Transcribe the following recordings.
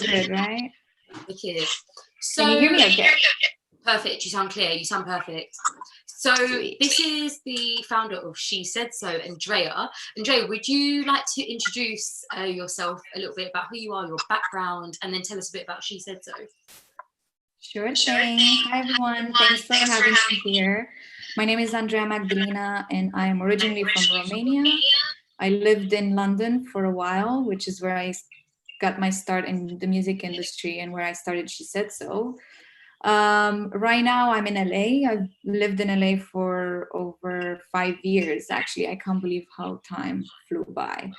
good, right? Wicked. So, can you hear me okay? Perfect. You sound clear. You sound perfect. So Sweet. This is the founder of She Said So, Andreea. Andreea, would you like to introduce yourself a little bit about who you are, your background, and then tell us a bit about She Said So? Sure thing. Hi, everyone. Thanks for having me here. My name is Andreea Magdalina, and I'm originally from Romania. I lived in London for a while, which is where I got my start in the music industry and where I started She Said So. Right now, I'm in LA. I've lived in LA for over 5 years, actually. I can't believe how time flew by.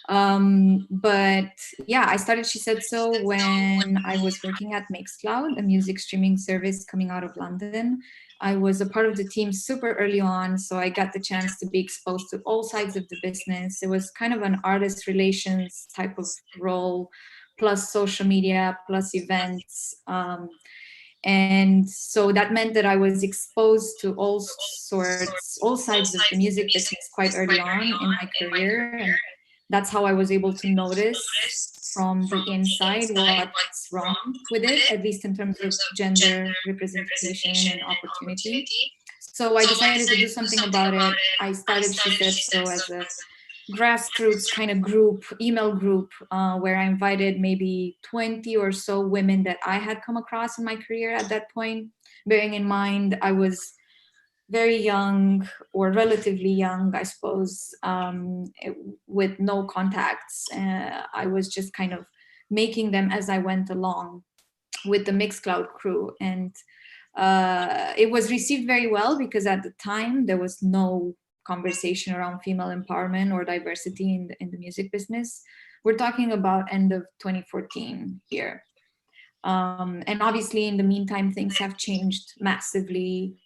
But yeah, I started She Said So when I was working at Mixcloud, a music streaming service coming out of London. I was a part of the team super early on, so I got the chance to be exposed to all sides of the business. It was kind of an artist relations type of role, plus social media, plus events. And so that meant that I was exposed to all sorts, all sides of the music business quite early on in my career. And that's how I was able to notice from the inside what's wrong with it, at least in terms of gender representation and opportunity. So I decided to do something about it. I started She Said So as a grassroots kind of group, email group, where I invited maybe 20 or so women that I had come across in my career at that point, bearing in mind I was very young, or relatively young, I suppose, with no contacts. I was just kind of making them as I went along with the Mixcloud crew. And it was received very well because at the time there was no conversation around female empowerment or diversity in the music business. We're talking about end of 2014 here. And obviously in the meantime, things have changed massively.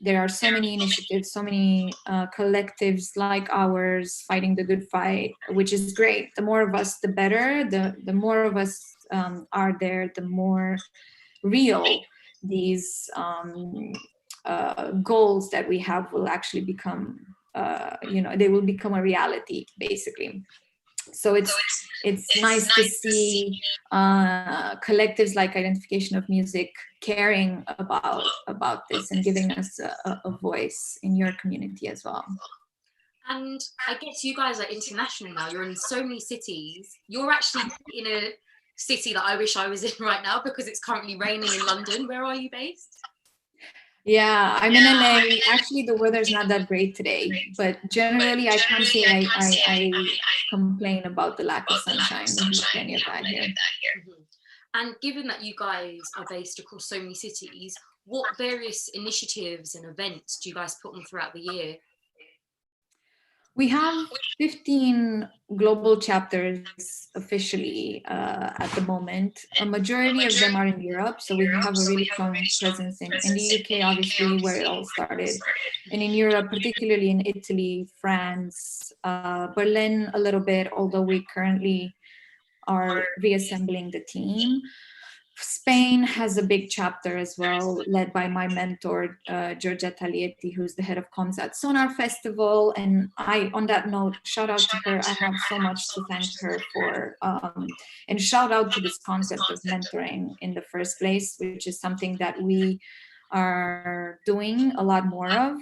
There are so many initiatives, so many collectives like ours fighting the good fight, which is great. The more of us, the better. The more of us are there, the more real these goals that we have will actually become, they will become a reality, basically. So it's nice to see collectives like Identification of Music caring about this and giving us a voice in your community as well. And I guess you guys are international now. You're in so many cities. You're actually in a city that I wish I was in right now because it's currently raining in London. Where are you based? Yeah, I'm in LA. Actually, the weather's not that great today, but generally I can't say I complain about the lack of sunshine. We have plenty of that here. Mm-hmm. And given that you guys are based across so many cities, what various initiatives and events do you guys put on throughout the year? We have 15 global chapters officially at the moment. A majority of them are in Europe, so we have a really strong presence in the UK, obviously, where it all started, and in Europe, particularly in Italy, France, Berlin a little bit, although we currently are reassembling the team. Spain has a big chapter as well, led by my mentor, Giorgetta Lieti, who's the head of comms at Sonar Festival. And on that note, shout out to her. I have so much to thank her for. And shout out to this concept of mentoring in the first place, which is something that we are doing a lot more of.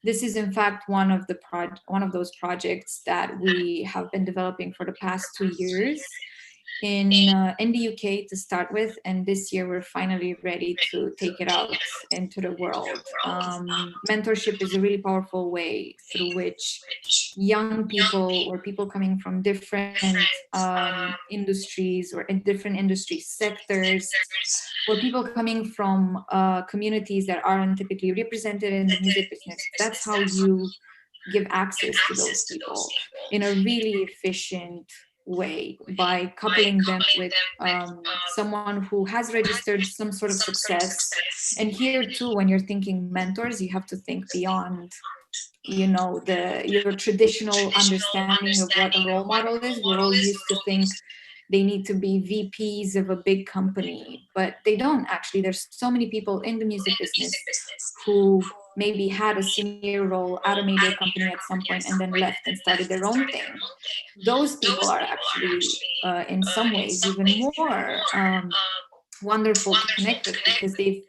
This is, in fact, one of those projects that we have been developing for the past 2 years in the UK to start with, and this year we're finally ready to take it out into the world. Mentorship is a really powerful way through which young people or people coming from different industries or in different industry sectors, or people coming from communities that aren't typically represented in the music business, that's how you give access to those people in a really efficient way, by coupling them with someone who has registered some sort of success. And here too, when you're thinking mentors, you have to think beyond your traditional understanding of what a role model is. We're all used to think they need to be VPs of a big company, but they don't actually. There's so many people in the music business who maybe had a senior role at a major company at some point and then left and started their own thing. Those people are actually, in some ways, even more wonderful to connect with, because they've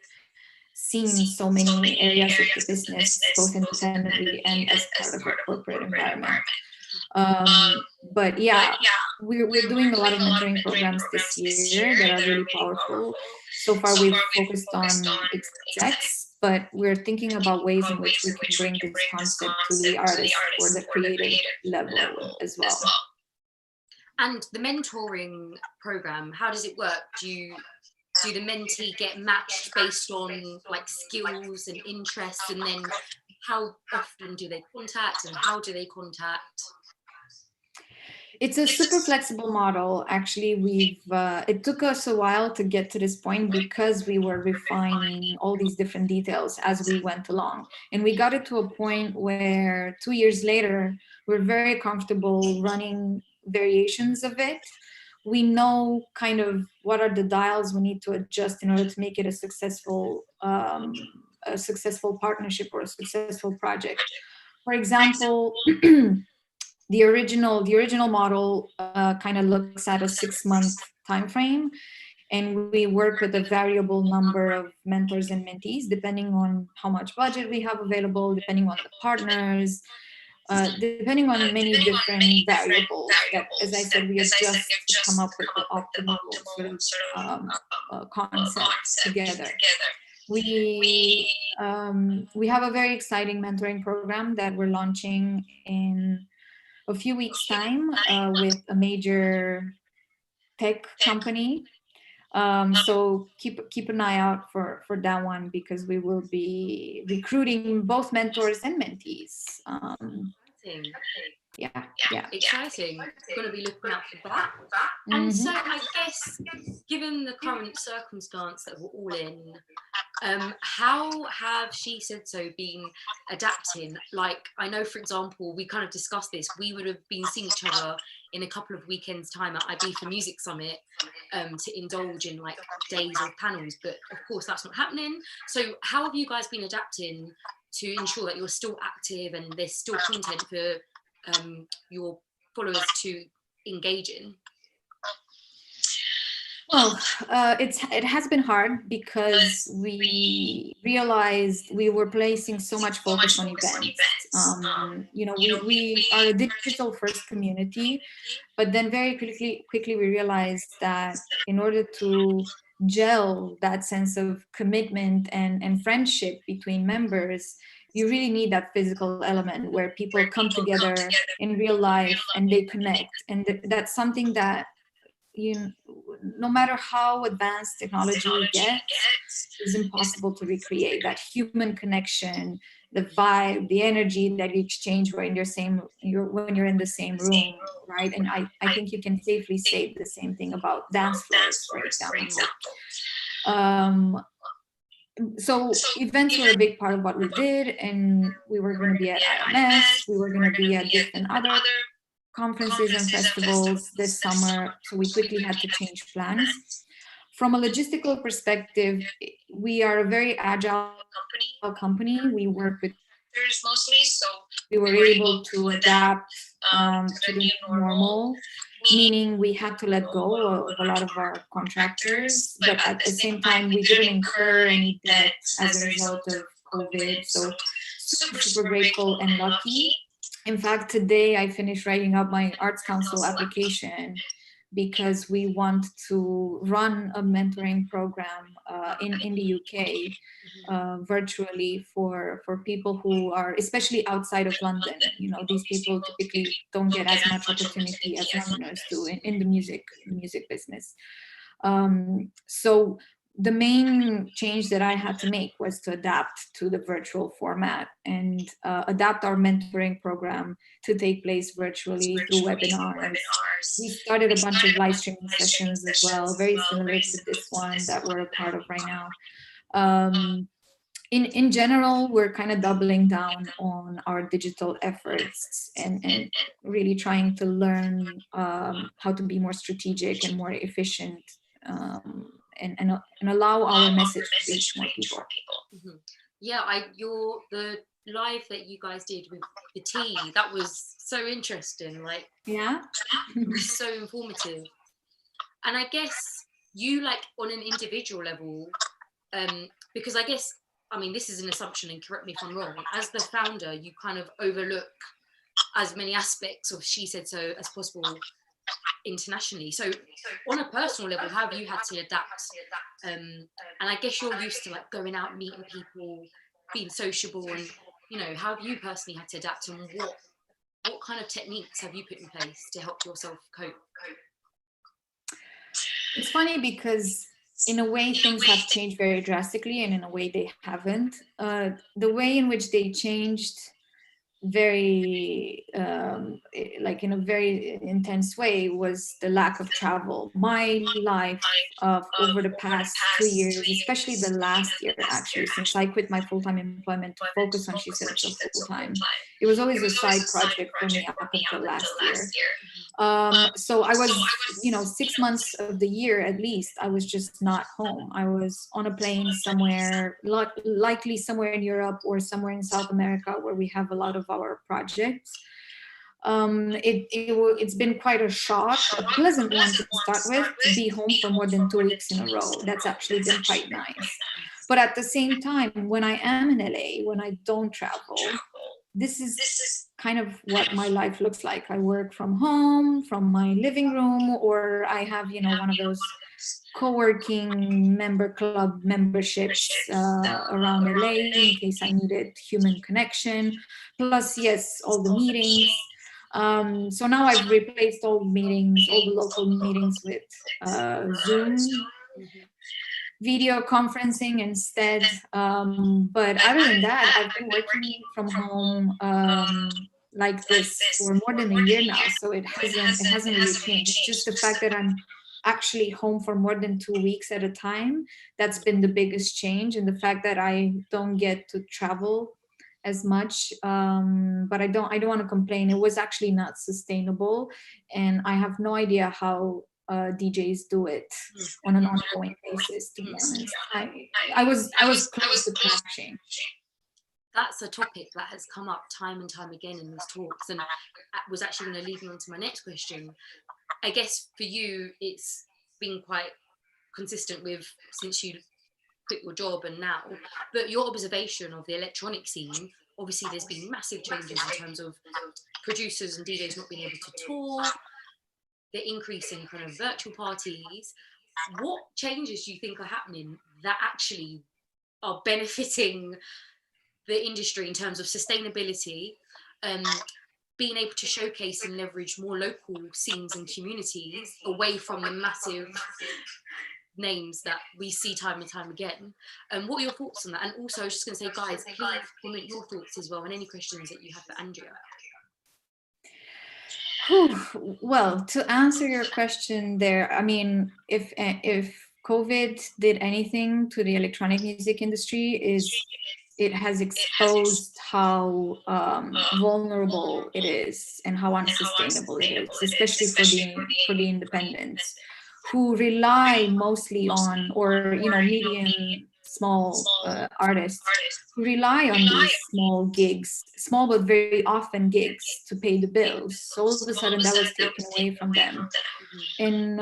seen so many areas of the business, both independently and as part of a corporate environment. But yeah, we're doing a lot of mentoring programs this year that are really powerful. So far, we've focused on execs, but we're thinking about ways in which we can bring this concept to the artist or the creative level as well. And the mentoring program, how does it work? Do the mentee get matched based on like skills and interests, and then how often do they contact and how do they contact? It's a super flexible model. Actually, it took us a while to get to this point because we were refining all these different details as we went along. And we got it to a point where 2 years later, we're very comfortable running variations of it. We know kind of what are the dials we need to adjust in order to make it a successful partnership or a successful project. For example, the original model kind of looks at a 6-month time frame, and we work with a variable number of mentors and mentees depending on how much budget we have available, depending on the partners, depending on many different variables that, as I said, we adjust to come up with the optimal sort of concept together. We have a very exciting mentoring program that we're launching in a few weeks' time with a major tech company. So keep an eye out for that one, because we will be recruiting both mentors and mentees. Yeah. Exciting. Going to be looking out for that. And so I guess, given the current circumstance that we're all in, how have She Said So been adapting? Like, I know, for example, we kind of discussed this. We would have been seeing each other in a couple of weekends' time at Ibiza Music Summit to indulge in like days of panels, but of course that's not happening. So how have you guys been adapting to ensure that you're still active and there's still content for your followers to engage in? Well, it has been hard because we realized we were placing so much focus on events. We are a digital first community, but then very quickly we realized that in order to gel that sense of commitment and friendship between members, you really need that physical element where people come together in real life and they connect. And that's something that, no matter how advanced technology gets, is impossible to recreate. That human connection, the vibe, the energy that you exchange when you're in the same room, right? And I think you can safely say the same thing about dance floors, for example. So events were a big part of what we did, and we were going to be at IOMS, we were going to be at different other conferences and festivals this summer, so we quickly had to change plans. From a logistical perspective, we are a very agile company. We work with mostly, so we were able to adapt to the new normal, meaning we had to let go of a lot of our contractors, but at the same time, we didn't incur any debt as a result of COVID. So super grateful and lucky. In fact, today I finished writing up my Arts Council application because we want to run a mentoring program in the UK virtually for people who are, especially outside of London. These people typically don't get as much opportunity as Londoners do in the music business. So the main change that I had to make was to adapt to the virtual format and adapt our mentoring program to take place virtually through webinars. We started a bunch of live streaming sessions as well, very similar to this one that we're a part of right now. In general, we're kind of doubling down on our digital efforts and really trying to learn how to be more strategic and more efficient, and allow our message to reach more people. Mm-hmm. Yeah, the live that you guys did with the tea, that was so interesting. Like, Yeah. it was so informative. And I guess you, like, on an individual level, because I guess, I mean, this is an assumption, and correct me if I'm wrong, as the founder, you kind of overlook as many aspects of She Said So as possible internationally. So on a personal level, how have you had to adapt? And I guess you're used to, like, going out, meeting people, being sociable, and, you know, how have you personally had to adapt, and what kind of techniques have you put in place to help yourself cope? It's funny because in a way things have changed very drastically, and in a way they haven't. The way in which they changed very like in a very intense way was the lack of travel. My life of over the past 2 years, especially the last year actually, since I quit my full-time employment to focus on She Said So full-time, it was always a side project for me up until last year. So I was, 6 months of the year at least, I was just not home. I was on a plane somewhere, likely somewhere in Europe or somewhere in South America where we have a lot of our projects. It's been quite a shock, a pleasant one to start with, to be home for more than 2 weeks in a row. That's actually been quite nice. But at the same time, when I am in LA, when I don't travel, this is kind of what my life looks like. I work from home, from my living room, or I have, one of those co-working member club memberships around LA in case I needed human connection. Plus, yes, all the meetings. So now I've replaced all meetings, all the local meetings with Zoom Mhm. video conferencing instead. But other than that, I've been working from home like this for more than a year now. So it hasn't really changed. It's just the fact that I'm actually home for more than 2 weeks at a time. That's been the biggest change, and the fact that I don't get to travel as much. But I don't want to complain. It was actually not sustainable, and I have no idea how DJs do it on an ongoing basis. To be honest, I was close to crashing. That's a topic that has come up time and time again in these talks, and was actually going to lead me on to my next question. I guess for you, it's been quite consistent with since you quit your job and now, but your observation of the electronic scene, obviously there's been massive changes in terms of producers and DJs not being able to tour, the increase in kind of virtual parties. What changes do you think are happening that actually are benefiting the industry in terms of sustainability, um, being able to showcase and leverage more local scenes and communities away from the massive names that we see time and time again? What are your thoughts on that? And also, I was just going to say, guys, please comment your thoughts as well, and any questions that you have for Andrea. Well, to answer your question there, I mean, if COVID did anything to the electronic music industry, is it has exposed how vulnerable it is and how unsustainable it is, especially for the independents who rely mostly on, or medium small artists who rely on these small gigs, small but very often gigs, to pay the bills. So all of a sudden that was taken away from them. And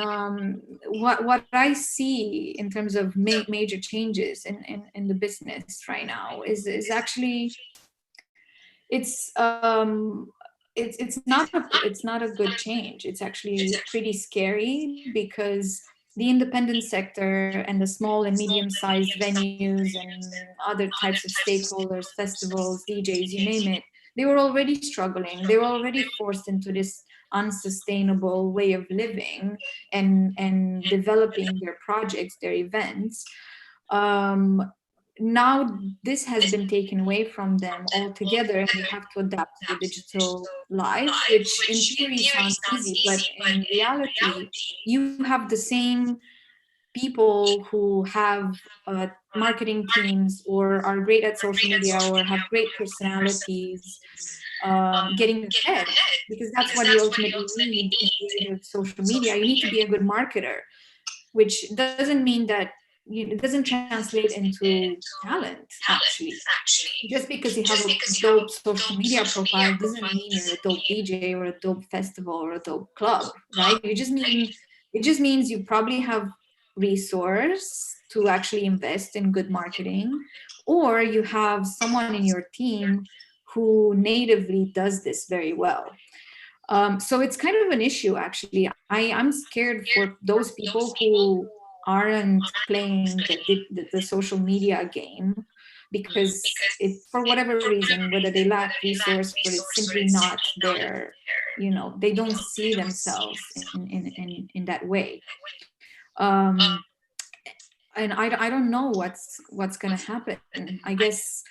what I see in terms of major changes in the business right now is actually it's it's not a good change. It's actually pretty scary because the independent sector and the small and medium-sized venues and other types of stakeholders, festivals, DJs, you name it, they were already struggling. They were already forced into this unsustainable way of living and developing their projects, their events. Now this has been taken away from them altogether, and they have to adapt to the digital life, which in theory sounds easy, but in reality you have the same people who have marketing teams or are great at social media or have great personalities getting ahead, because that's what you ultimately need in the age of social media. You need to be a good marketer, which doesn't mean that it doesn't translate into talent, actually. Just because you have a dope social media profile doesn't mean you're a dope DJ or a dope festival or a dope club, right? It just means you probably have resource to actually invest in good marketing, or you have someone in your team who natively does this very well. So it's kind of an issue, actually. I'm scared for those people who aren't playing the social media game, because it, for whatever reason, whether they lack resource or it's simply not their, they don't see themselves in that way. Um, and I don't know what's going to happen. I guess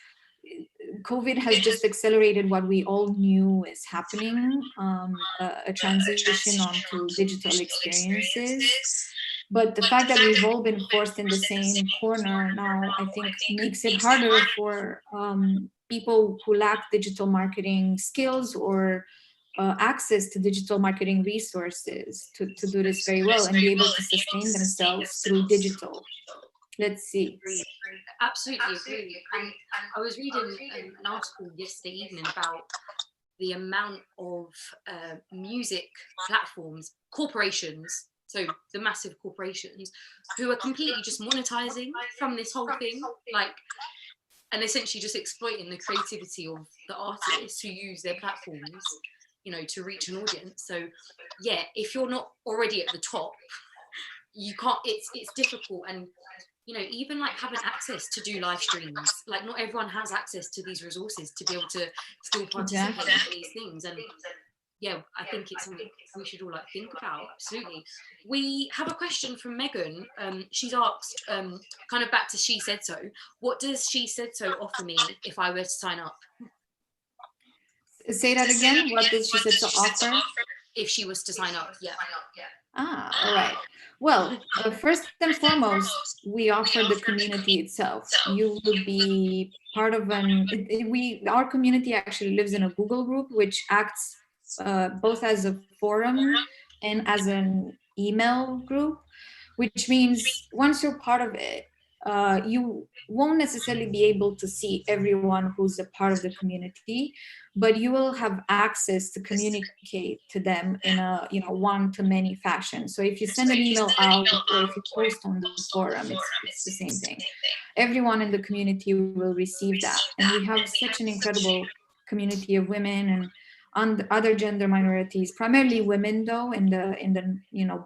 COVID has just accelerated what we all knew is happening, a transition onto digital experiences. But the fact that we've all been forced in the same corner now, I think, makes it harder for people who lack digital marketing skills or access to digital marketing resources to do this very well and be able to sustain themselves through digital. Let's see. Absolutely agree. And I was reading an article yesterday evening about the amount of music platforms, corporations, so the massive corporations, who are completely just monetizing from this whole thing, like, and essentially just exploiting the creativity of the artists who use their platforms, to reach an audience. So yeah, if you're not already at the top, you can't, it's difficult. And even like having access to do live streams, like not everyone has access to these resources to be able to still participate in these things. And yeah, I think it's something we should all like think about. Absolutely. We have a question from Megan. She's asked, kind of back to She Said So. What does She Said So offer me if I were to sign up? Say that again. What does She Said So offer? If she was to sign up, yeah. All right. Well, first and foremost, we offer the community itself. You will be part of our community actually lives in a Google group, which acts both as a forum and as an email group, which means once you're part of it, you won't necessarily be able to see everyone who's a part of the community, but you will have access to communicate to them in a one-to-many fashion. So if you send an email out or if you post on the forum, it's the same thing. Everyone in the community will receive that, and we have such an incredible community of women and other gender minorities, primarily women though, in the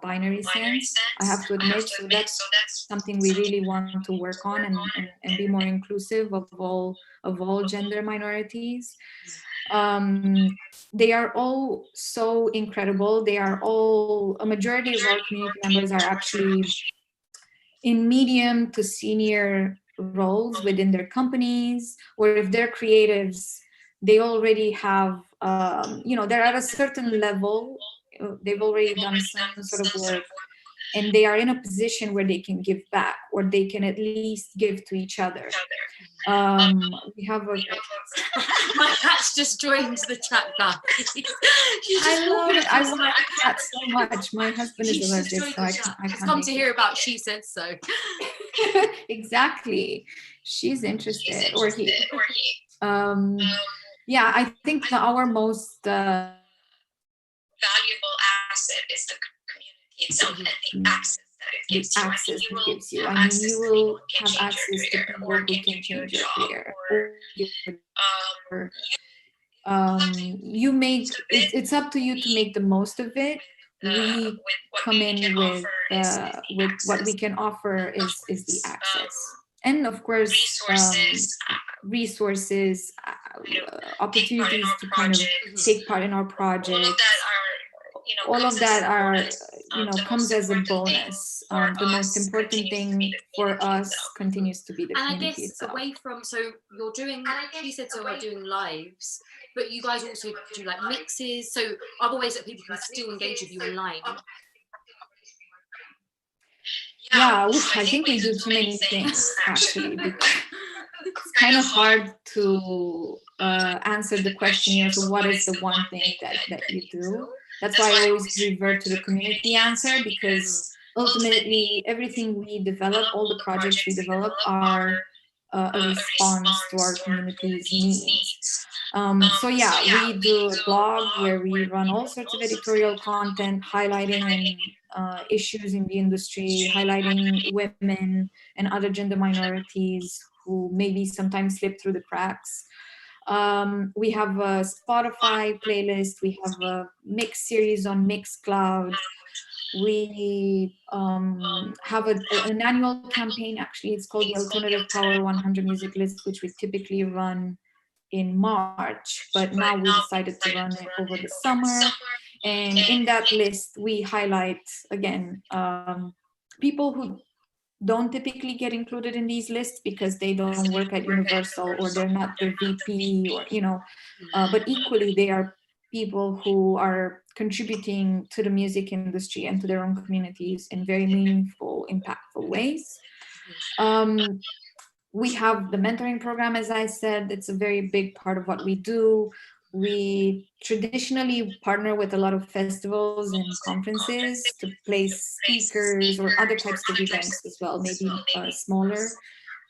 binary sense, I have to admit. So that's something we really want to work on and be more inclusive of all gender minorities. They are all so incredible. A majority of our community members are actually in medium to senior roles within their companies, or if they're creatives, they already have, they're at a certain level, they've already done some sort of work, and they are in a position where they can give back, or they can at least give to each other. We have my cat's just joined the chat, guys. I love it. I love cat so much. My husband is allergic, so I can't. She's come to hear about She Said So. Exactly. She's interested, or he. Yeah, I think our most valuable asset is the community itself and the access it gives you. I mean, you will have access to people who can change your career. It's up to you to make the most of it. We come in with what we can offer is the access, and of course resources, opportunities to kind of take part in our project. All of that are comes as a bonus. The most important thing for us continues to be the community itself. Away from, so you're doing, She Said So are doing lives, but you guys also do like mixes, so other ways that people can still engage with you online. Yeah, I think we do too many things, actually. It's kind of hard to answer the question, so what is the one thing that you do? That's why I always revert to the community answer, because ultimately everything we develop, all the projects we develop are a response to our community's needs. So yeah, we do a blog where we run all sorts of editorial content highlighting and issues in the industry, highlighting women and other gender minorities who maybe sometimes slip through the cracks. We have a Spotify playlist. We have a mix series on Mixcloud. We have an annual campaign. Actually, it's called the Alternative Power 100 Music List, which we typically run in March, but now we decided to run it over the summer. And in that list, we highlight again people who don't typically get included in these lists because they don't work at Universal or they're not the VP or, but equally they are people who are contributing to the music industry and to their own communities in very meaningful, impactful ways. We have the mentoring program, as I said. It's a very big part of what we do. We traditionally partner with a lot of festivals and conferences to place speakers or other types of events as well, maybe smaller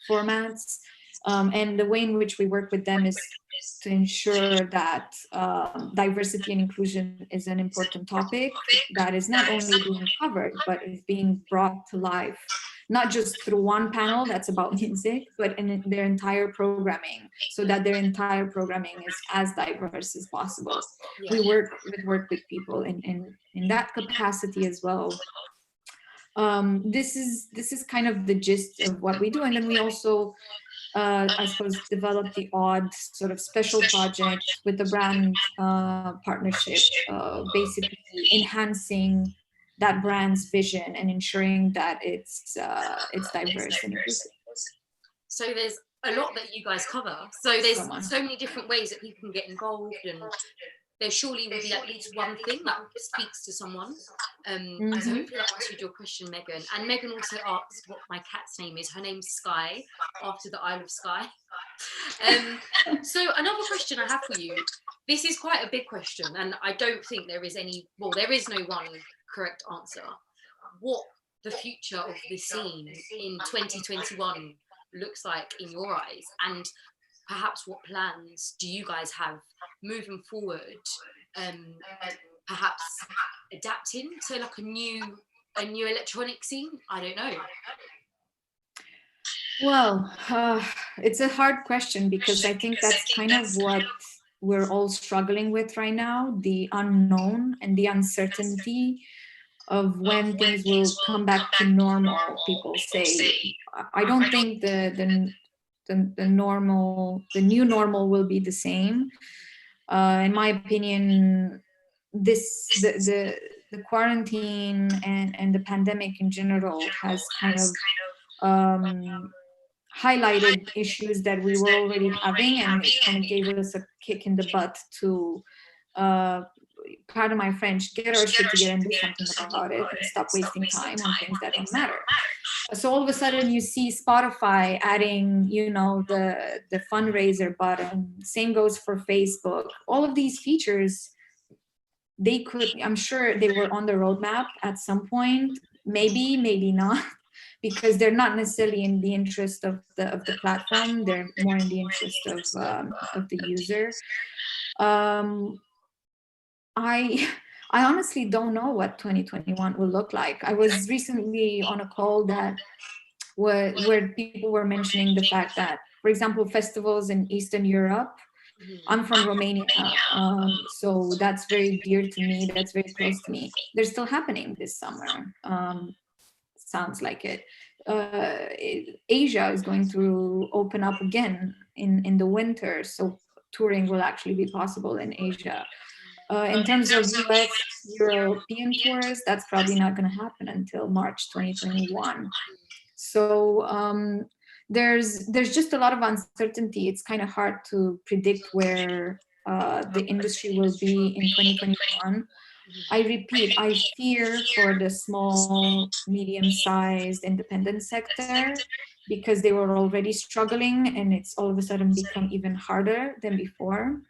formats. And the way in which we work with them is to ensure that diversity and inclusion is an important topic that is not only being covered, but is being brought to life, not just through one panel that's about music, but in their entire programming, so that their entire programming is as diverse as possible. Yeah. We work with people in that capacity as well. This is kind of the gist of what we do, and then we also I suppose develop the odd sort of special project with the brand partnership, basically enhancing that brand's vision and ensuring that it's diverse and inclusive. So there's a lot that you guys cover. So there's so many different ways that people can get involved, and there surely will be at least one thing that speaks to someone. So hopefully that answered your question, Megan. And Megan also asked what my cat's name is. Her name's Sky, after the Isle of Skye. So another question I have for you. This is quite a big question, and I don't think there is there is no one correct answer. What the future of the scene in 2021 looks like in your eyes, and perhaps what plans do you guys have moving forward, perhaps adapting to like a new electronic scene? I don't know. Well, it's a hard question because I think that's kind of what we're all struggling with right now, the unknown and the uncertainty of when things will come back to normal. People say, I don't think the new normal will be the same. In my opinion, the quarantine and the pandemic in general has kind of highlighted issues that we were already having, and it kind of gave us a kick in the butt to pardon my French, get our shit together and do something about it and stop wasting time on things that don't matter. So all of a sudden you see Spotify adding, the fundraiser button. Same goes for Facebook. All of these features, I'm sure they were on the roadmap at some point, maybe not, because they're not necessarily in the interest of the platform. They're more in the interest of the user. I honestly don't know what 2021 will look like. I was recently on a call where people were mentioning the fact that, for example, festivals in Eastern Europe, I'm from Romania, so that's very dear to me, that's very close to me. They're still happening this summer, sounds like it. Asia is going to open up again in the winter, so touring will actually be possible in Asia. In terms of US European tours, that's probably not going to happen until March 2021. So there's just a lot of uncertainty. It's kind of hard to predict where the industry will be in 2021. I repeat, I fear for the small, medium-sized independent sector because they were already struggling and it's all of a sudden become even harder than before.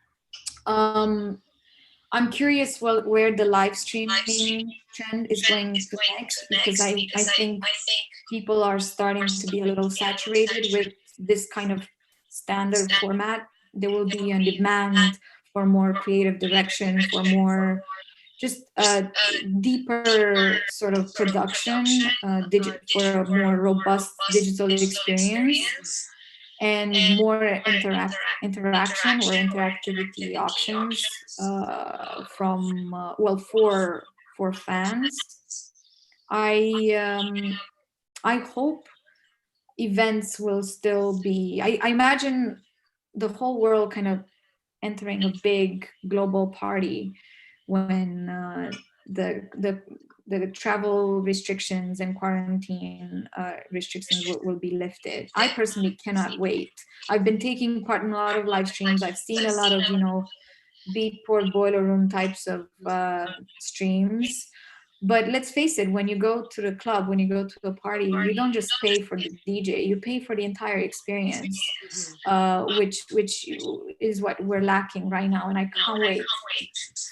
I'm curious, well, where the live streaming trend is going to next, because I think people are starting to be a little saturated with this kind of standard format. There will be a demand for more creative direction, for more just deeper sort of production, for a more robust digital experience, and more interaction or interactivity options from well, for fans. I hope events will still be. I imagine the whole world kind of entering a big global party when the travel restrictions and quarantine restrictions will be lifted. I personally cannot wait. I've been taking part in a lot of live streams. I've seen a lot of, beatport boiler room types of streams. But let's face it, when you go to the club, when you go to a party, you don't just pay for the DJ, you pay for the entire experience, which is what we're lacking right now. And I can't wait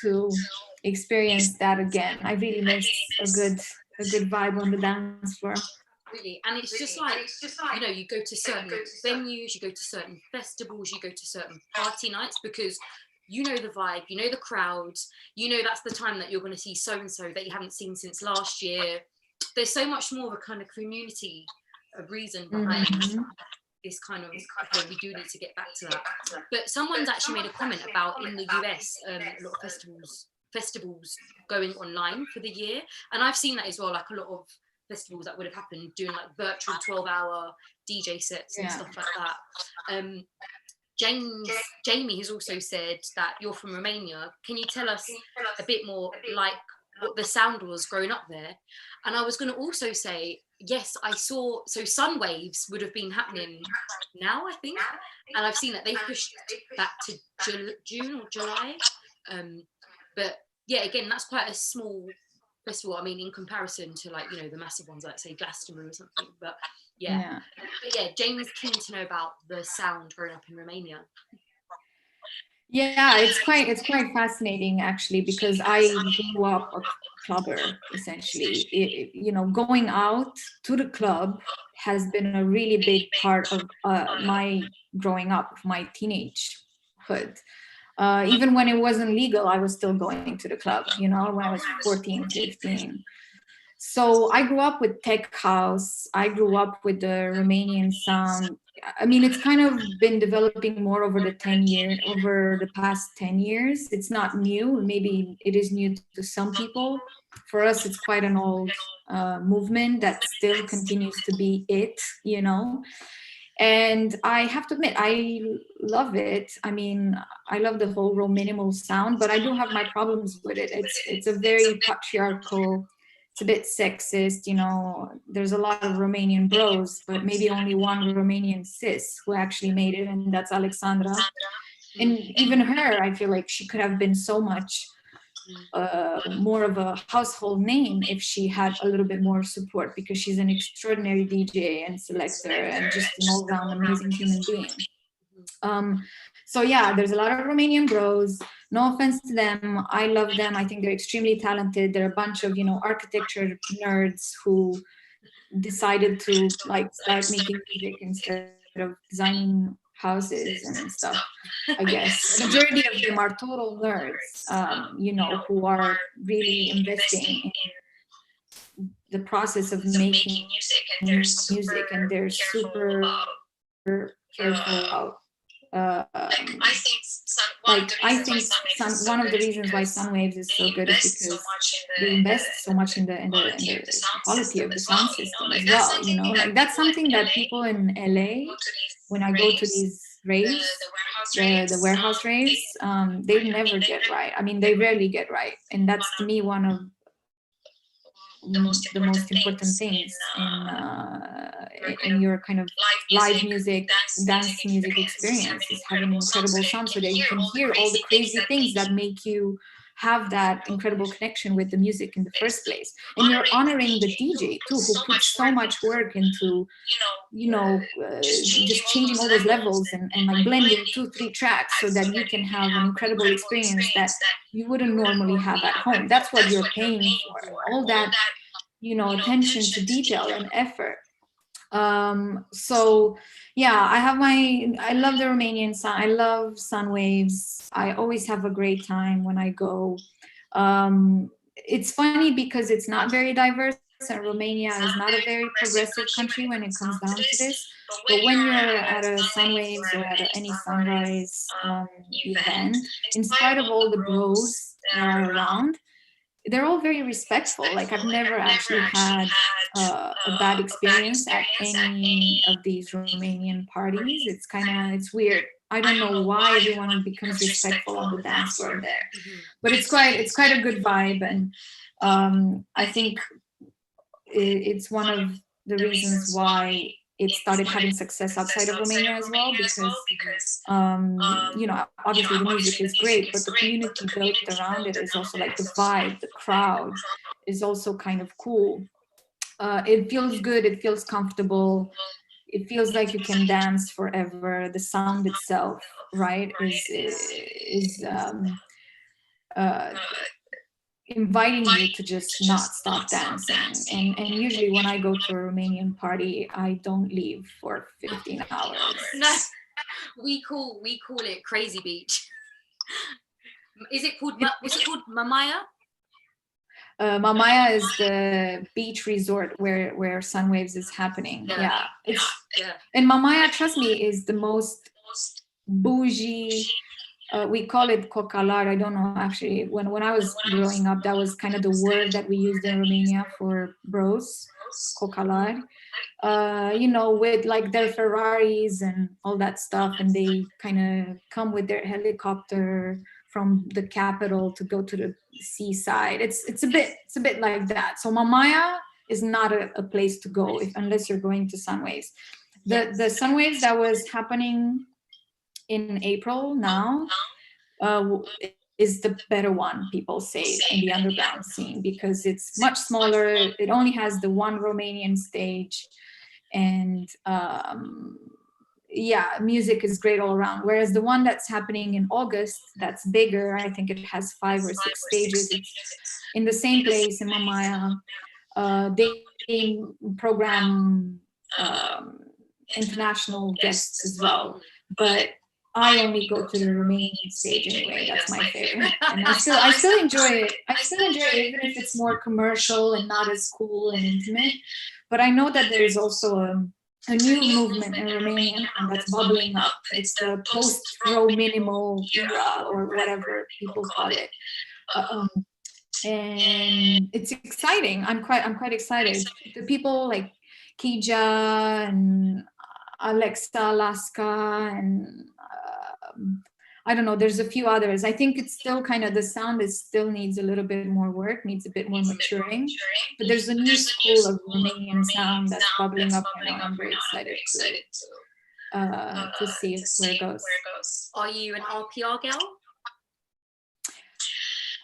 to experience that again. I really miss a good vibe on the dance floor. Really. And it's just like, you go to certain venues, you go to certain festivals, you go to certain party nights, because you know the vibe, you know the crowd, that's the time that you're going to see so and so that you haven't seen since last year. There's so much more of a kind of community reason behind this kind of, okay, we do need to get back to that. But someone's actually made a comment about, in the US, a lot of festivals going online for the year, and I've seen that as well, like a lot of festivals that would have happened doing like virtual 12-hour DJ sets and stuff like that. Jamie has also said that you're from Romania. Can you tell us a bit more, like, what the sound was growing up there? And I was going to also say, yes, I saw, so sun waves would have been happening now, I think, and I've seen that they pushed back to June or July. But yeah, again, that's quite a small festival. I mean, in comparison to, like, the massive ones like, say, Glastonbury or something. But yeah. But yeah, James keen to know about the sound growing up in Romania. Yeah, it's quite fascinating, actually, because I grew up a clubber, essentially. Going out to the club has been a really big part of my growing up, my teenagehood. Even when it wasn't legal, I was still going to the club, when I was 14, 15. So I grew up with tech house. I grew up with the Romanian sound. I mean, it's kind of been developing more over the past 10 years. It's not new. Maybe it is new to some people. For us, it's quite an old movement that still continues to be it. And I have to admit, I love it. I mean, I love the whole Romanimal sound, but I do have my problems with it. It's a very patriarchal. It's a bit sexist, there's a lot of Romanian bros, but maybe only one Romanian sis who actually made it, and that's Alexandra. And even her, I feel like she could have been so much more of a household name if she had a little bit more support, because she's an extraordinary DJ and selector and just an all-round amazing human being. So yeah, there's a lot of Romanian bros. No offense to them, I love them. I think they're extremely talented. They're a bunch of architecture nerds who decided to start making music instead of designing houses and stuff. I guess the majority of them are total nerds, who are really investing in the process of making music, and they're super careful about. I think one of the reasons why Sunwaves is so good is because they invest so much in the quality of the sound system as well. That's something that people in LA, when I go to these raves, the warehouse raves, they never get right. I mean, they rarely get right, and that's, to me, one of the most important things in your kind of live music, dance music experience, is having an incredible sound so that you can hear all the crazy things that make you have that incredible connection with the music in the first place. And you're honoring the DJ too, who puts so much work into, just changing all those levels and like blending 2-3 tracks so that you can have an incredible experience that you wouldn't normally have at home. That's what you're paying for, all that, attention to detail and effort. So yeah, I love the Romanian sun. I love sun waves. I always have a great time when I go. It's funny because it's not very diverse, and Romania is not a very progressive country when it comes down to this. But when you're at a sunwaves or at any sunrise event, in spite of all the bros that are around, they're all very respectful. Like I've never actually had a bad experience at any of these Romanian parties. It's weird. I don't know why everyone becomes respectful on the dance floor there, but it's quite a good vibe, and I think it's one of the reasons why it started having success outside of Romania as well, because obviously the music is great, but the community built around it is also like the vibe, the crowd is also kind of cool. It feels good, it feels comfortable, it feels like you can dance forever. The sound itself, right, is inviting you to just not stop dancing. And usually when I go to a Romanian party, I don't leave for 15 hours. No, we call it Crazy Beach. Was it called Mamaia? Mamaia is the beach resort where Sunwaves is happening. Yeah. And Mamaia, trust me, is the most bougie. We call it cocalar. I don't know, actually. When I was growing up, that was kind of the word that we used in Romania for bros, cocalar. With like their Ferraris and all that stuff, and they kind of come with their helicopter from the capital to go to the seaside. It's a bit like that. So Mamaia is not a place to go unless you're going to Sunwaves. The Sunwaves that was happening in April now is the better one, people say, in the underground scene, because it's much smaller. It only has the one Romanian stage, and music is great all around. Whereas the one that's happening in August, that's bigger, I think it has 5 or 6 stages. It's in the same place in Mamaia. They program international guests as well, but I only go to the Romanian stage anyway. That's my favorite, and I still enjoy it. Even if it's more commercial and not as cool and intimate. But I know that there is also a new movement in Romania that's bubbling up. It's the post-pro minimal era, or whatever people call it, and it's exciting. I'm quite excited. The people like Kija and Alexa Alaska and I don't know, there's a few others. I think it's still kind of, the sound still needs a little bit more work, needs a bit more maturing, but there's a new school of Romanian sound that's bubbling up right now. I'm very excited to see where it goes. Are you an RPR girl?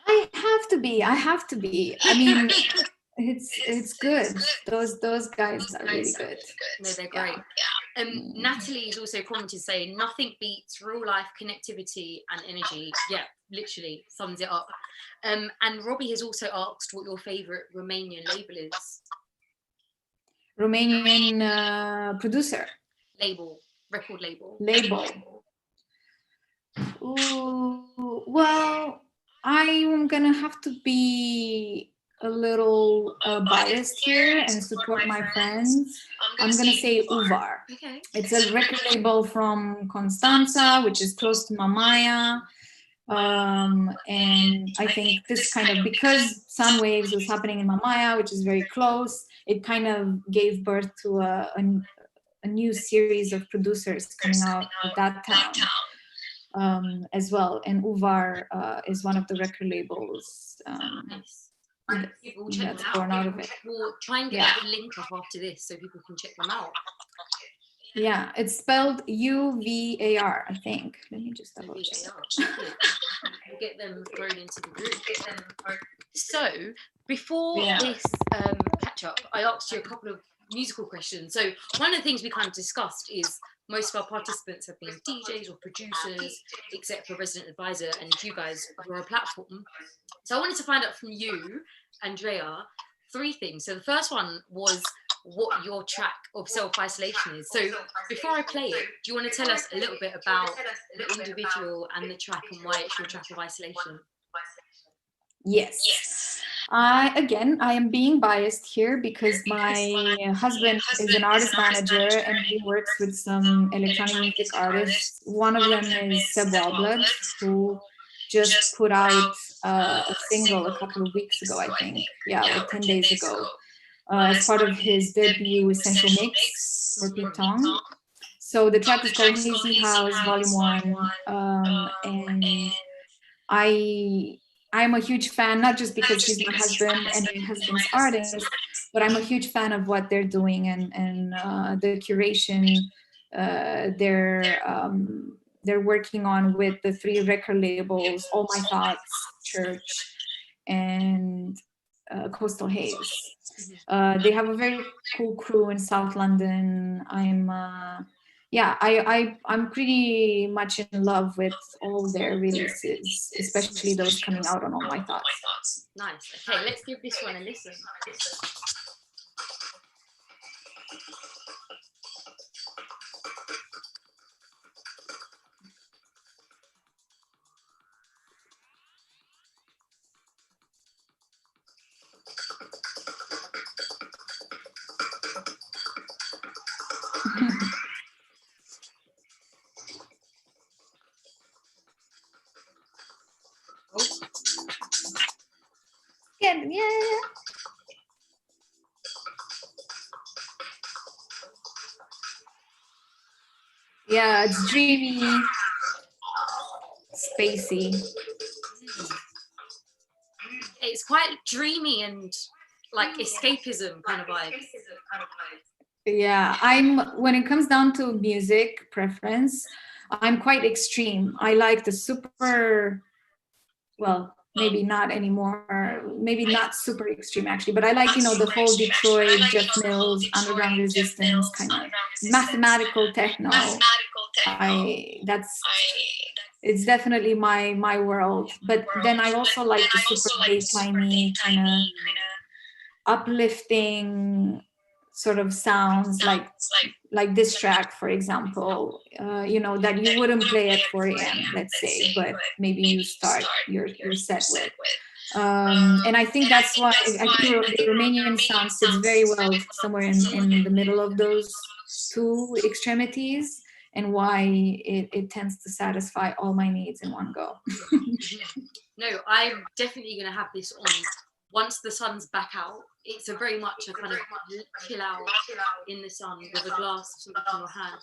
I have to be. I mean, it's good. Those guys are really good. No, they're great. Natalie is also commented saying nothing beats real life connectivity and energy. Yeah, literally sums it up. And Robbie has also asked what your favorite Romanian label is. Romanian producer. Record label. Ooh, well, I'm gonna have to be a little biased here and support my friends. I'm gonna say Uvar. Okay. It's a record label from Constanța, which is close to Mamaia. And I think this kind of, because Sunwaves was happening in Mamaia, which is very close, it kind of gave birth to a new series of producers coming out of that town as well. And Uvar is one of the record labels that's born out of it. We'll try and get the link up after this so people can check them out. Yeah, it's spelled UVAR, I think. Let me just double check. we'll get them thrown into the group. So before this catch up, I asked you a couple of musical questions. So one of the things we kind of discussed is most of our participants have been DJs or producers, except for resident advisor and you guys who are a platform. So I wanted to find out from you, Andreea, 3 things. So the first one was what your track of self-isolation is. So before I play it, do you want to tell us a little bit about the individual and the track and why it's your track of isolation? Yes. I am being biased here because my husband is an artist manager and he works with some electronic music artists. One of them is Seb Wildblood, who just put out a single a couple of weeks ago, I think. Yeah, like 10 days ago, as part of his debut Essential Mix for Pink Tong. So the track is called Hazy House Volume 1. And I'm a huge fan, not just because he's my husband and my husband's artist, but I'm a huge fan of what they're doing and the curation they're working on with the 3 record labels, All My Thoughts, Church, and Coastal Haze. They have a very cool crew in South London. I'm pretty much in love with all their releases, especially those coming out on All My Thoughts. Nice. Okay, let's give this one a listen. Yeah. Yeah, it's dreamy, spacey. It's quite dreamy and like escapism kind of vibes. Yeah, when it comes down to music preference, I'm quite extreme. I like the super, well, maybe not anymore, maybe not super extreme actually, but I like, the whole Detroit, Jeff Mills, underground resistance kind of mathematical techno. It's definitely my world. But then I also like the super bassliney kind of uplifting sort of sounds, like this track, for example, that you wouldn't play at 4 a.m., let's say, but maybe you start your set with. And I think that's why I think the Romanian sound sits very well somewhere in the middle of those 2 extremities, and why it tends to satisfy all my needs in one go. No, I'm definitely going to have this on once the sun's back out. It's a very much a kind of chill out in the sun with a glass of something in your hand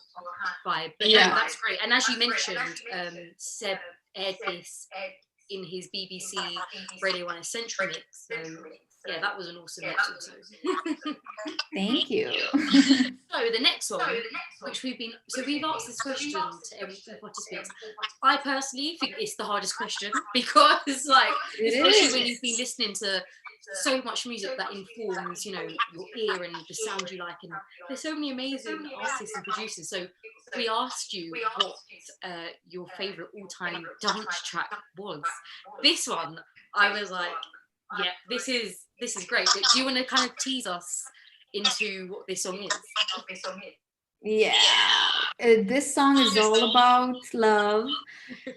vibe. But yeah, that's great. And as you mentioned, Seb aired this in his BBC Radio 1 Essential Mix. So yeah, that was an awesome mix also. Thank you. So the next one, which we've asked this question to every participant. I personally think it's the hardest question because, especially when you've been listening to so much music that informs, your ear and the sound you like, and there's so many amazing artists and producers. So we asked you what your favorite all-time dance track was. This one, I was like, yeah, this is great. But do you want to kind of tease us into what this song is? Yeah, this song is all about love,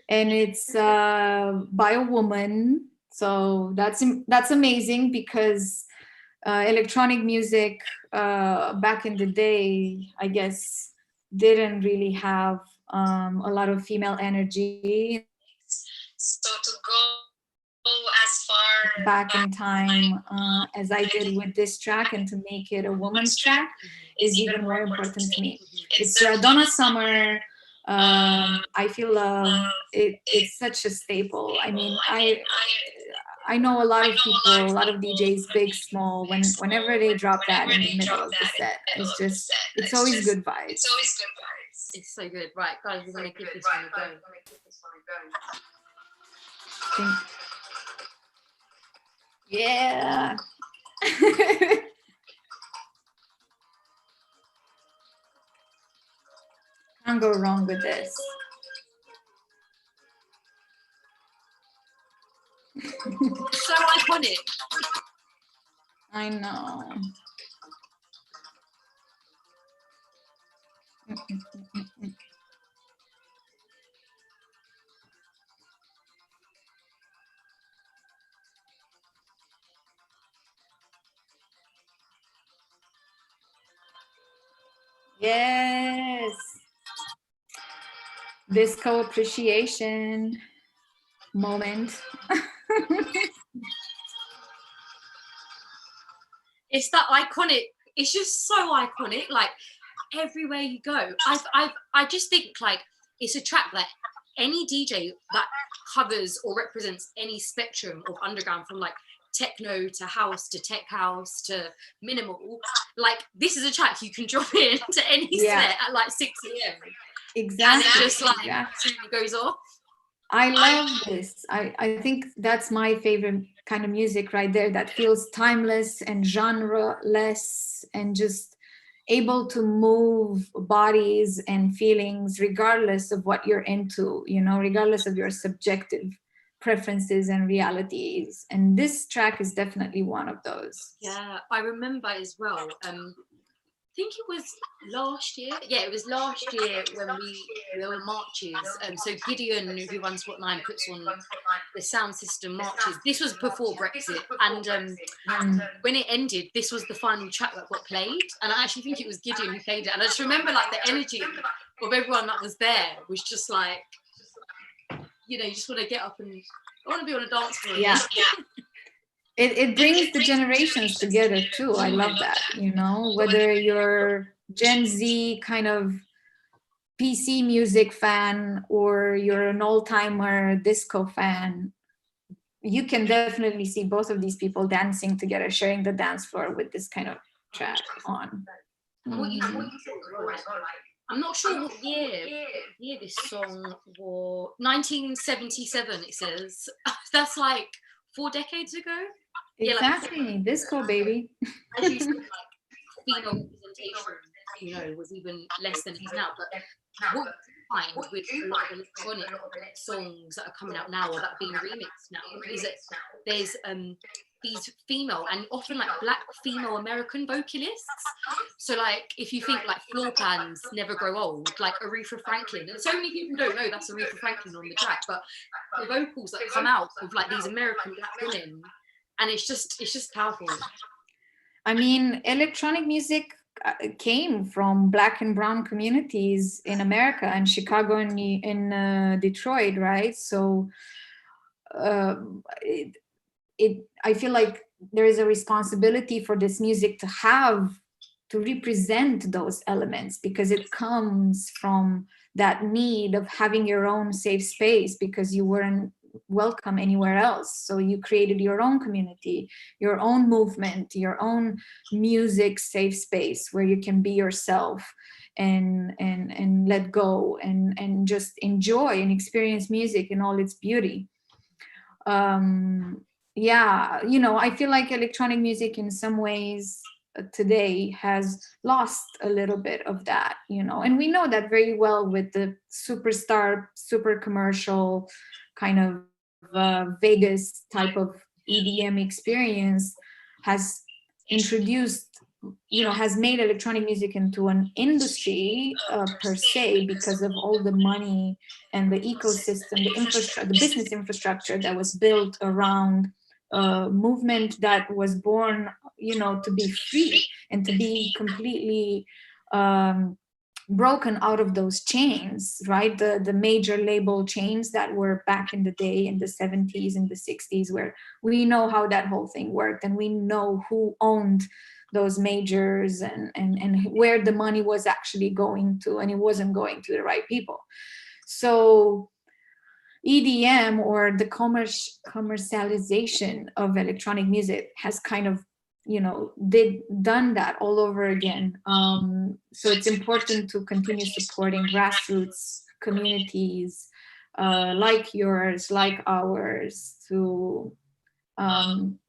and it's by a woman. So that's amazing because electronic music back in the day, I guess, didn't really have a lot of female energy. So to go as far back in time as I did with this track, and to make it a woman's track is even more important to me. It's Donna Summer. I Feel Love. It's such a staple. I mean, I know a lot of people, a lot of DJs, big, small, whenever they drop that in the middle of the set, it's always good vibes. It's so good. Right, guys, we're going to give this one a go. Think, yeah. Can't go wrong with this. So iconic. I know. Yes. Disco appreciation moment. It's that iconic. It's just so iconic. Like everywhere you go, I just think like it's a track that any DJ that covers or represents any spectrum of underground, from like techno to house to tech house to minimal, like this is a track you can drop in to any set at like 6 a.m. Exactly. And it just like absolutely goes off. I love this. I think that's my favorite kind of music right there, that feels timeless and genre-less and just able to move bodies and feelings regardless of what you're into, you know, regardless of your subjective preferences and realities. And this track is definitely one of those. Yeah, I remember as well. I think it was last year. Yeah, it was last year when there were marches. So Gideon, who runs What Nine, puts on the sound system marches. This was before Brexit, and when it ended, this was the final track that got played. And I actually think it was Gideon who played it. And I just remember like the energy of everyone that was there was just like, you know, you just want to get up and I want to be on a dance floor. Yeah. It brings the generations together too. I love that, you know, whether you're Gen Z kind of PC music fan or you're an old-timer disco fan, you can definitely see both of these people dancing together, sharing the dance floor with this kind of track on. I'm not sure what year this song was. 1977, it says. That's like 4 decades ago. Exactly, yeah, like, disco baby. As you said, like female representation, you know, was even less than it is now. But what I find with a lot of electronic songs that are coming out now or that are being remixed now is that there's these female and often like black female American vocalists. So like if you think like Floor Plans Never Grow Old, like Aretha Franklin, and so many people don't know that's Aretha Franklin on the track, but the vocals that come out of like these American black women, and it's just powerful. I mean, electronic music came from Black and brown communities in America and Chicago and in Detroit, right? So I feel like there is a responsibility for this music to represent those elements, because it comes from that need of having your own safe space because you weren't welcome anywhere else. So you created your own community, your own movement, your own music safe space where you can be yourself and let go and just enjoy and experience music in all its beauty. Yeah, you know, I feel like electronic music in some ways today has lost a little bit of that, you know, and we know that very well with the superstar, super commercial kind of Vegas type of EDM experience has introduced, you know, has made electronic music into an industry per se, because of all the money and the ecosystem, the infrastructure, the business infrastructure that was built around a movement that was born, you know, to be free and to be completely broken out of those chains, right? The major label chains that were back in the day in the 70s and the 60s, where we know how that whole thing worked and we know who owned those majors and where the money was actually going to, and it wasn't going to the right people. So EDM, or the commercialization of electronic music, has kind of, you know, done that all over again. So it's important to continue supporting grassroots communities, like yours, like ours, to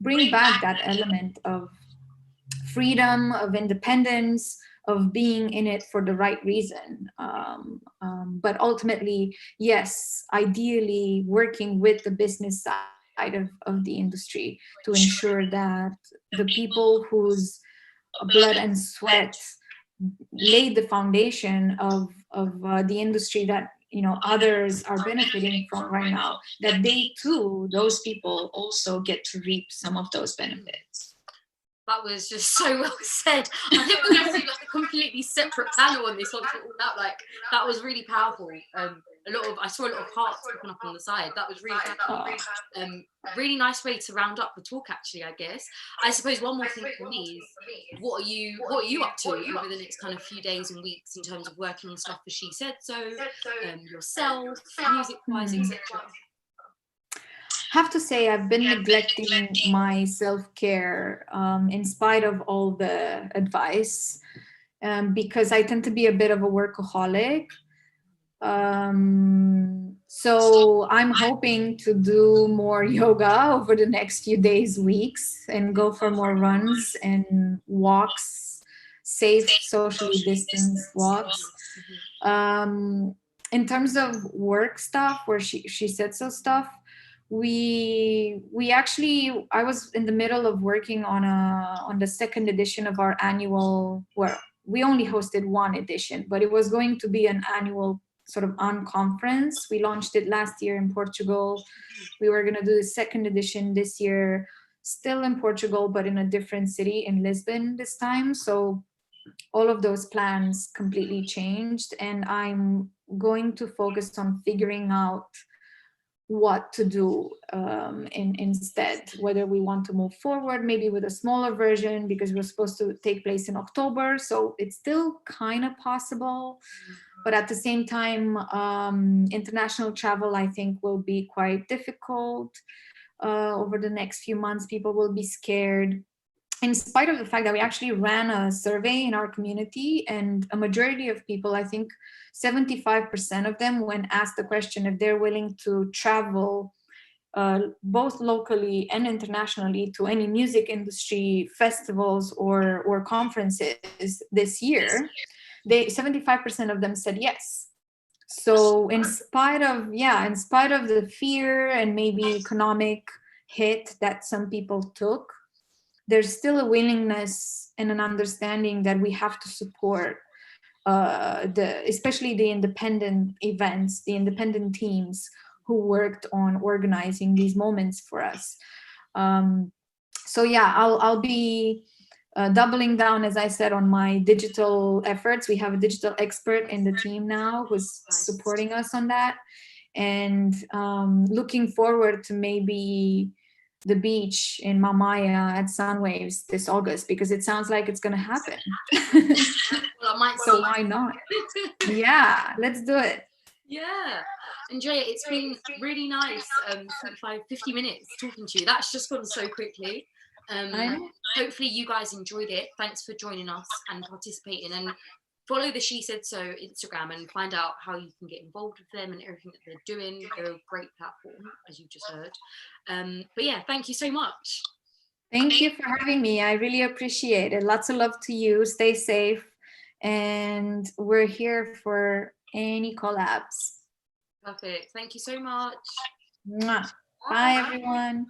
bring back that element of freedom, of independence, of being in it for the right reason. But ultimately, yes, ideally working with the business side of the industry to ensure that the people whose blood and sweat laid the foundation of the industry that others are benefiting from right now, that they too, those people also get to reap some of those benefits. That was just so well said. I think we're going to do like a completely separate panel on this once we're all out. Like, that was really powerful. I saw a lot of hearts popping up on the side. That was really really nice way to round up the talk, actually, I guess. I suppose one more thing for me is, what are you up to over the next kind of few days and weeks in terms of working on stuff for She Said So, yourself, music-wise, etc.? Have to say I've been neglecting my self-care in spite of all the advice, because I tend to be a bit of a workaholic. So I'm hoping to do more yoga over the next few days, weeks, and go for more runs and walks, safe, socially distanced walks. In terms of work stuff, where she said so stuff, we actually, I was in the middle of working on the second edition of our annual, well, we only hosted one edition, but it was going to be an annual sort of unconference. We launched it last year in Portugal. We were going to do the second edition this year, still in Portugal, but in a different city, in Lisbon this time. So all of those plans completely changed, and I'm going to focus on figuring out what to do instead, whether we want to move forward maybe with a smaller version, because we're supposed to take place in October, so it's still kind of possible. But at the same time, international travel, I think, will be quite difficult over the next few months. People will be scared, in spite of the fact that we actually ran a survey in our community, and a majority of people, I think 75% of them, when asked the question if they're willing to travel both locally and internationally to any music industry festivals or conferences this year, 75% of them said yes. So in spite of the fear and maybe economic hit that some people took, there's still a willingness and an understanding that we have to support especially the independent events, the independent teams who worked on organizing these moments for us. So yeah, I'll be doubling down, as I said, on my digital efforts. We have a digital expert in the team now who's supporting us on that, and looking forward to maybe the beach in Mamaya at Sunwaves this August, because it sounds like it's going to happen. Well, I might. So why not? Yeah, let's do it. Yeah. Andreea, it's been really nice, 50 minutes talking to you. That's just gone so quickly. Hopefully you guys enjoyed it. Thanks for joining us and participating, and follow the She Said So Instagram and find out how you can get involved with them and everything that they're doing. They're a great platform, as you just heard. But yeah, thank you so much. Thank you for having me. I really appreciate it. Lots of love to you. Stay safe. And we're here for any collabs. Perfect. Thank you so much. Mwah. Bye, everyone.